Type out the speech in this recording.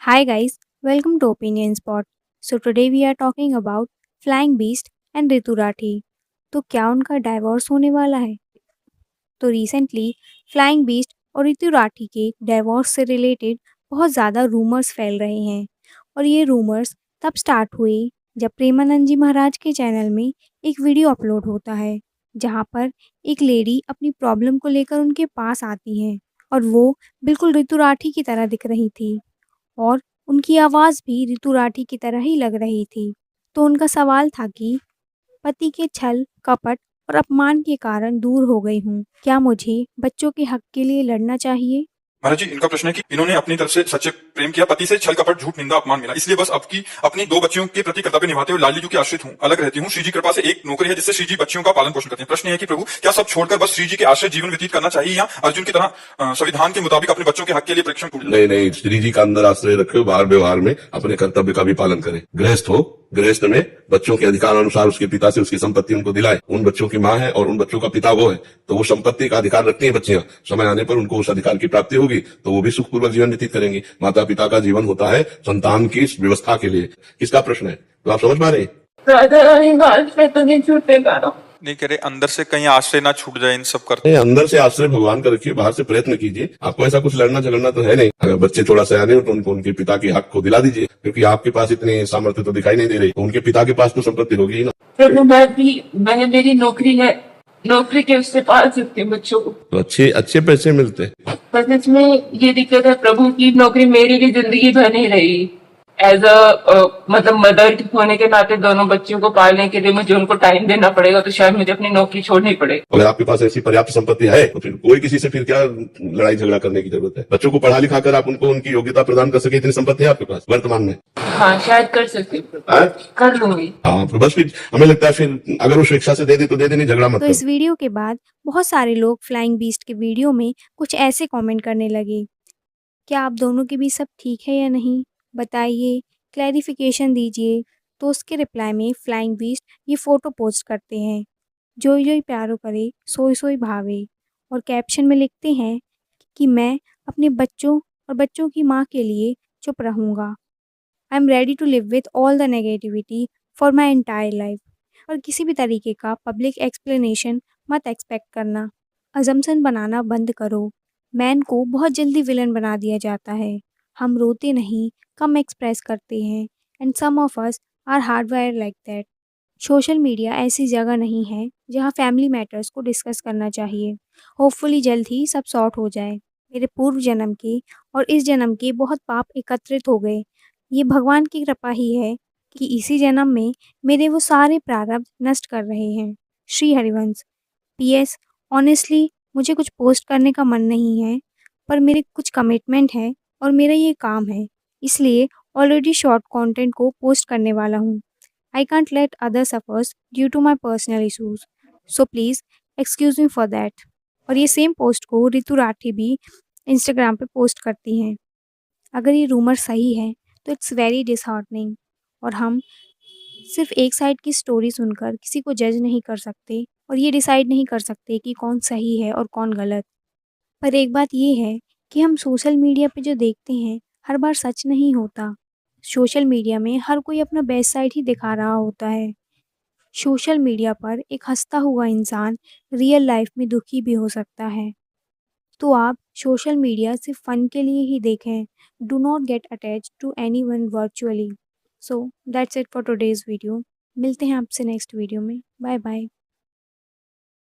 Hi guys, welcome to Opinion Spot. So today we are talking about Flying Beast and Ritu Rathi. तो क्या उनका divorce होने वाला है? तो रिसेंटली फ्लाइंग बीस्ट और ऋतु राठी के डाइवोर्स से रिलेटेड बहुत ज़्यादा रूमर्स फैल रहे हैं और ये रूमर्स तब स्टार्ट हुए जब प्रेमानंद जी महाराज के चैनल में एक वीडियो अपलोड होता है जहाँ पर एक लेडी अपनी प्रॉब्लम को लेकर उनके पास आती हैं और वो बिल्कुल ऋतु राठी की तरह दिख रही थी और उनकी आवाज़ भी ऋतु राठी की तरह ही लग रही थी। तो उनका सवाल था कि पति के छल, कपट और अपमान के कारण दूर हो गई हूँ। क्या मुझे बच्चों के हक के लिए लड़ना चाहिए? महाराज जी, इनका प्रश्न है कि इन्होंने अपनी तरफ से सच्चे प्रेम किया, पति से छल कपट झूठ निंदा अपमान मिला, इसलिए बस आपकी अपनी दो बच्चियों के प्रति कर्तव्य निभाते हुए लाडली जी की आश्रित हूँ, अलग रहती हूँ। श्री जी कृपा से एक नौकरी है जिससे श्री जी बच्चियों का पालन पोषण करते हैं। प्रश्न है कि प्रभु, क्या सब छोड़कर बस श्री जी के आश्रित जीवन व्यतीत करना चाहिए या अर्जुन की तरह संविधान के मुताबिक अपने बच्चों के हक के लिए परीक्षण पूर्ण? नहीं नहीं, श्री जी का अंदर आश्रय रखे, बाहर व्यवहार में अपने कर्तव्य का भी पालन करें। गृहस्थ हो, गृहस्थ में बच्चों के अधिकार अनुसार उसके पिता से उसकी संपत्ति उनको दिलाए। उन बच्चों की माँ है और उन बच्चों का पिता वो है, तो वो संपत्ति का अधिकार रखती है बच्चियां। समय आने पर उनको उस अधिकार की प्राप्ति होगी तो वो भी सुखपूर्वक जीवन व्यतीत करेंगी। माता पिता का जीवन होता है संतान की व्यवस्था के लिए। किसका प्रश्न है, तो आप समझ पा रहे हैं? राधा रानी बात में तो नहीं छूटेगा। नहीं कह रहे अंदर से कहीं आश्रय ना छूट जाए इन सब करते। अंदर से आश्रय भगवान का रखिए, बाहर से प्रयत्न कीजिए। आपको ऐसा कुछ लड़ना झगड़ना तो है नहीं। अगर बच्चे थोड़ा सा आने हो तो उनको उनके पिता के हक को दिला दीजिए, क्योंकि आपके पास इतनी सामर्थ्य तो दिखाई नहीं दे रही, तो उनके पिता के पास तो संपत्ति होगी ही ना। प्रभु मैंने मेरी नौकरी है, नौकरी के उससे पाल सकती हूँ बच्चों को, तो अच्छे अच्छे पैसे मिलते हैं। बस इसमें ये दिक्कत है प्रभु की नौकरी मेरी भी जिंदगी भर नहीं रही। एज अ मतलब मदर होने के नाते दोनों बच्चों को पालने के लिए मुझे उनको टाइम देना पड़ेगा, तो शायद मुझे अपनी नौकरी छोड़नी पड़ेगी। अगर आपके पास ऐसी पर्याप्त संपत्ति है तो फिर कोई किसी से फिर क्या लड़ाई झगड़ा करने की जरूरत है। बच्चों को पढ़ा लिखा कर आप उनको उनकी योग्यता प्रदान कर सके, इतनी संपत्ति है आपके पास वर्तमान में। हाँ शायद कर सकती हूँ, कर लूंगी। हाँ, तो बस फिर हमें लगता है फिर अगर वो स्वेच्छा से दे दे तो दे देनी, झगड़ा मत तो करो। इस वीडियो के बाद बहुत सारे लोग फ्लाइंग बीस्ट के वीडियो में कुछ ऐसे कमेंट करने लगे। क्या आप दोनों के बीच सब ठीक है या नहीं? बताइए, क्लैरिफिकेशन दीजिए। तो उसके रिप्लाई में फ्लाइंग बीस्ट ये फ़ोटो पोस्ट करते हैं, जोई जोई प्यारो करे सोई सोई भावे, और कैप्शन में लिखते हैं कि मैं अपने बच्चों और बच्चों की माँ के लिए चुप रहूँगा। I am ready to live with all the negativity for my entire life. और किसी भी तरीके का पब्लिक एक्सप्लेनेशन मत एक्सपेक्ट करना। अजम्पशन बनाना बंद करो। मैन को बहुत जल्दी विलन बना दिया जाता है। हम रोते नहीं, कम एक्सप्रेस करते हैं, and some of us are hardwire like that. Social media ऐसी जगह नहीं है जहाँ फैमिली मैटर्स को डिस्कस करना चाहिए। होपफुली जल्द ही सब सॉर्ट हो जाए। मेरे पूर्व जन्म के और इस जन्म के बहुत पाप एकत्रित हो गए। ये भगवान की कृपा ही है कि इसी जन्म में मेरे वो सारे प्रारब्ध नष्ट कर रहे हैं। श्री हरिवंश। पीएस, ऑनेस्टली मुझे कुछ पोस्ट करने का मन नहीं है, पर मेरे कुछ कमिटमेंट है और मेरा ये काम है, इसलिए ऑलरेडी शॉर्ट कंटेंट को पोस्ट करने वाला हूँ। I can't let other suffers due to my personal issues, so please excuse me for that. और ये सेम पोस्ट को ऋतु राठी भी इंस्टाग्राम पे पोस्ट करती हैं। अगर ये रूमर सही है तो इट्स वेरी डिसहार्टनिंग, और हम सिर्फ एक साइड की स्टोरी सुनकर किसी को जज नहीं कर सकते और ये डिसाइड नहीं कर सकते कि कौन सही है और कौन गलत। पर एक बात ये है कि हम सोशल मीडिया पे जो देखते हैं हर बार सच नहीं होता। सोशल मीडिया में हर कोई अपना बेस्ट साइड ही दिखा रहा होता है। सोशल मीडिया पर एक हंसता हुआ इंसान रियल लाइफ में दुखी भी हो सकता है। तो आप सोशल मीडिया सिर्फ फन के लिए ही देखें। Do not get attach to anyone virtually. So that's it for today's video. मिलते हैं आपसे नेक्स्ट वीडियो में। Bye bye.